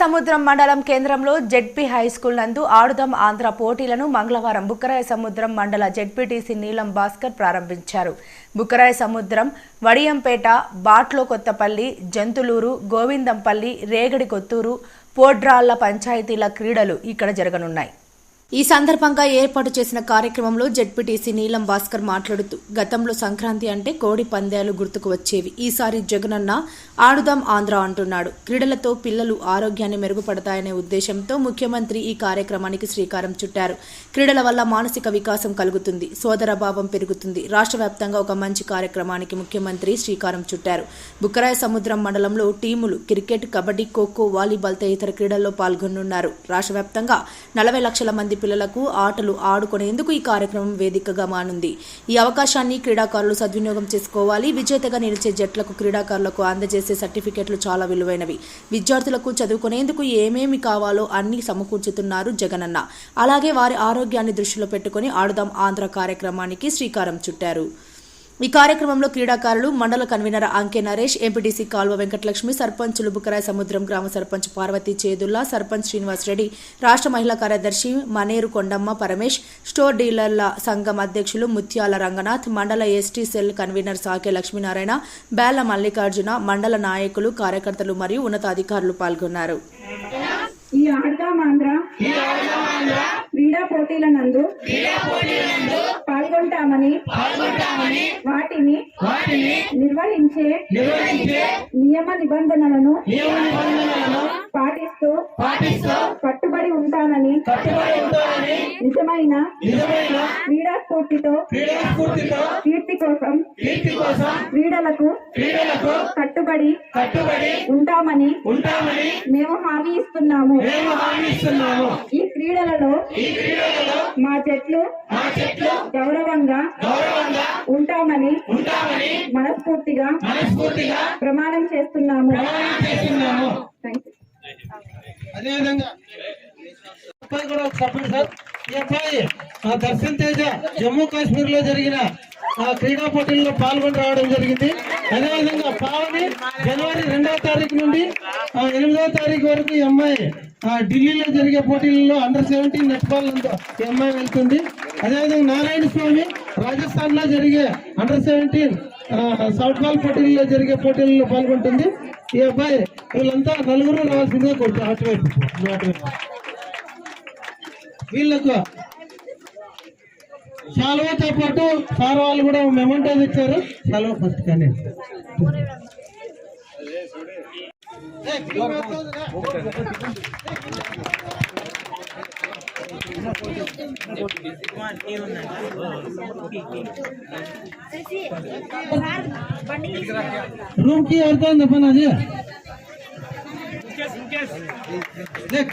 సముద్రం మండలం కేంద్రంలో జెడ్పీ హై స్కూల్ నందు ఆడుదాం ఆంధ్ర పోటీలను మంగళవారం బుక్కరాయ సముద్రం మండల జెడ్పీటీసీ నీలం భాస్కర్ ప్రారంభించారు. బుక్కరాయ సముద్రం, వడియంపేట, బాట్లో కొత్తపల్లి, జంతులూరు, గోవిందంపల్లి, రేగడి కొత్తూరు, పోడ్రాళ్ల పంచాయతీల క్రీడలు ఇక్కడ జరగనున్నాయి. ఈ సందర్భంగా ఏర్పాటు చేసిన కార్యక్రమంలో జెడ్పీటీసీ నీలం భాస్కర్ మాట్లాడుతూ, గతంలో సంక్రాంతి అంటే కోడి పందేలు గుర్తుకు వచ్చేవి. ఈసారి జగనన్న ఆడుదాం ఆంధ్ర అంటున్నాడు. క్రీడలతో పిల్లలు ఆరోగ్యాన్ని మెరుగుపడతాయనే ఉద్దేశంతో ముఖ్యమంత్రి ఈ కార్యక్రమానికి శ్రీకారం చుట్టారు. క్రీడల వల్ల మానసిక వికాసం కలుగుతుంది, సోదరభావం పెరుగుతుంది. రాష్ట్ర వ్యాప్తంగా ఒక మంచి కార్యక్రమానికి ముఖ్యమంత్రి శ్రీకారం చుట్టారు. బుక్కరాయ సముద్రం మండలంలో టీములు క్రికెట్, కబడ్డీ, ఖోఖో, వాలీబాల్ తదితర క్రీడల్లో పాల్గొనున్నారు. రాష్ట్ర వ్యాప్తంగా 40 లక్షల మంది పిల్లలకు ఆటలు ఆడుకునేందుకు ఈ కార్యక్రమం వేదికగా మానుంది. ఈ అవకాశాన్ని క్రీడాకారులు సద్వినియోగం చేసుకోవాలి. విజేతగా నిలిచే జట్లకు క్రీడాకారులకు అందజేసే సర్టిఫికెట్లు చాలా విలువైనవి. విద్యార్థులకు చదువుకునేందుకు ఏమేమి కావాలో అన్ని సమకూర్చుతున్నారు జగనన్న. అలాగే వారి ఆరోగ్యాన్ని దృష్టిలో పెట్టుకుని ఆడుదాం ఆంధ్ర కార్యక్రమానికి శ్రీకారం చుట్టారు. ఈ కార్యక్రమంలో క్రీడాకారులు, మండల కన్వీనర్ అంకే నరేష్, ఎంపీటీసీ కాల్వ వెంకటలక్ష్మి, సర్పంచులు బుక్కరాయ సముద్రం గ్రామ సర్పంచ్ పార్వతి చేదుల్లా, సర్పంచ్ శ్రీనివాస్ రెడ్డి, రాష్ట్ర మహిళా కార్యదర్శి మనేరు కొండమ్మ పరమేష్, స్టోర్ డీలర్ల సంఘం అధ్యక్షులు ముత్యాల రంగనాథ్, మండల ఎస్టీ సెల్ కన్వీనర్ సాకే లక్ష్మీనారాయణ, బేల మల్లికార్జున, మండల నాయకులు, కార్యకర్తలు మరియు ఉన్నతాధికారులు పాల్గొన్నారు. ఈ ఆడుదాం ఆంధ్ర క్రీడా పోటీల నందు పాల్గొంటామని వాటిని నిర్వహించే నియమ నిబంధనలను పాటిస్తూ కట్టుబడి ఉంటానని నిజమైన క్రీడా స్ఫూర్తితో కీర్తి కోసం క్రీడలకు కట్టుబడి ఉంటామని మేము హామీ ఇస్తున్నాము. ఈ క్రీడలలో మా జట్లు గౌరవంగా ఉంటామని మనస్ఫూర్తిగా ప్రమాణం చేస్తున్నాము. అదేవిధంగా దర్శన్ తేజ జమ్మూ కాశ్మీర్ లో జరిగిన క్రీడా పోటీల్లో పాల్గొని రావడం జరిగింది. అదేవిధంగా పావని జనవరి 2వ తారీఖు నుండి 8వ తారీఖు వరకు ఈ అమ్మాయి ఢిల్లీలో జరిగే పోటీలలో అండర్-17 నెట్బాల్ ఈ అమ్మాయి వెళ్తుంది. అదేవిధంగా నారాయణ స్వామి రాజస్థాన్ లో జరిగే అండర్-17 సాఫ్ట్ బాల్ పోటీల్లో జరిగే పోటీలలో పాల్గొంటుంది. ఈ అబ్బాయి వీళ్ళంతా నలుగురు రావాల్సిందిగా కొడుతారు. అటువైపు వీళ్ళకు శాలువతో పాటు సార్ వాళ్ళు కూడా మెమెంటోస్ ఇచ్చారు. శాలువ ఫస్ట్ కానీ రూమ్ కీ ఎవరితో ఉంది పని? అది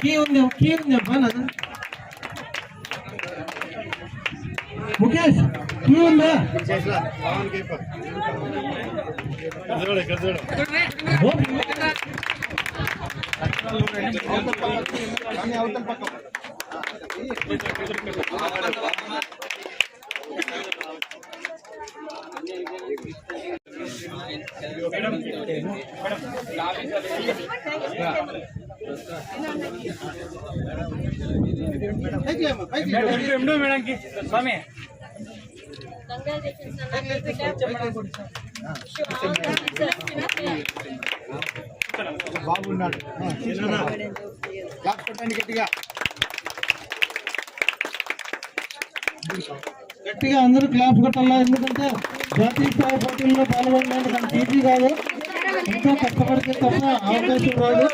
కీ ఉంది పని. ముఖేష్ కీ ఉందా? మేడం కి స్వామి బాగున్నాడు. గట్టిగా అందరూ క్లాప్స్ కొట్టాలా. ఎందుకంటే జాతీయ స్థాయి పోటీల్లో పాల్గొనడానికి మనకి ఈజీ కాదు. ఎంతో కష్టపడితే తప్ప అవకాశం రాదు.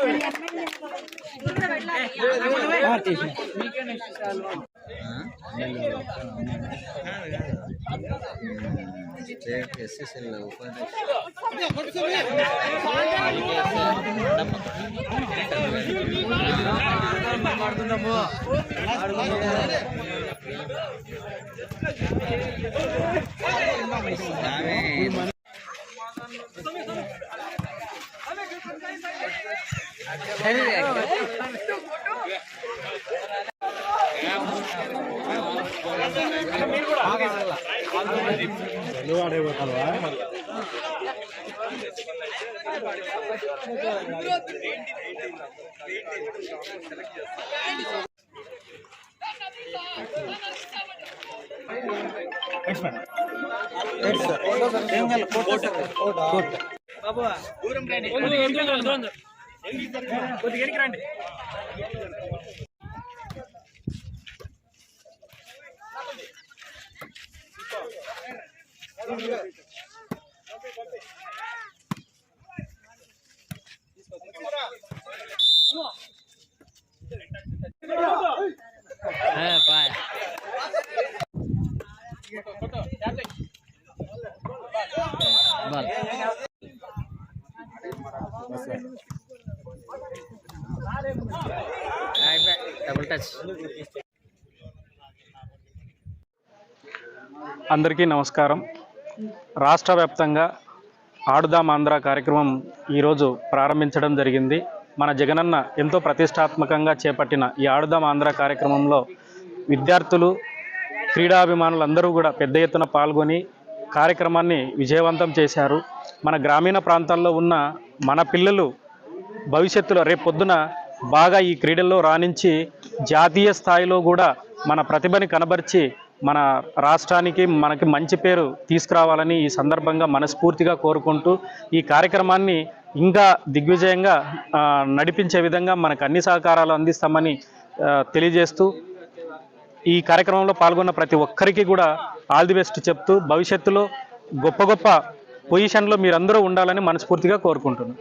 నువ్వు ఆడే పోతావా? అందరికీ నమస్కారం. రాష్ట్ర వ్యాప్తంగా ఆడుదాం ఆంధ్ర కార్యక్రమం ఈరోజు ప్రారంభించడం జరిగింది. మన జగనన్న ఎంతో ప్రతిష్టాత్మకంగా చేపట్టిన ఈ ఆడుదాం ఆంధ్ర కార్యక్రమంలో విద్యార్థులు, క్రీడాభిమానులందరూ కూడా పెద్ద ఎత్తున పాల్గొని కార్యక్రమాన్ని విజయవంతం చేశారు. మన గ్రామీణ ప్రాంతాల్లో ఉన్న మన పిల్లలు భవిష్యత్తులో రేపొద్దున బాగా ఈ క్రీడల్లో రాణించి జాతీయ స్థాయిలో కూడా మన ప్రతిభని కనబరిచి మన రాష్ట్రానికి మనకి మంచి పేరు తీసుకురావాలని ఈ సందర్భంగా మనస్ఫూర్తిగా కోరుకుంటూ ఈ కార్యక్రమాన్ని ఇంకా దిగ్విజయంగా నడిపించే విధంగా మనకు అన్ని సహకారాలు అందిస్తామని తెలియజేస్తూ ఈ కార్యక్రమంలో పాల్గొన్న ప్రతి ఒక్కరికి కూడా ఆల్ ది బెస్ట్ చెప్తూ భవిష్యత్తులో గొప్ప గొప్ప పొజిషన్లో మీరందరూ ఉండాలని మనస్ఫూర్తిగా కోరుకుంటున్నాను.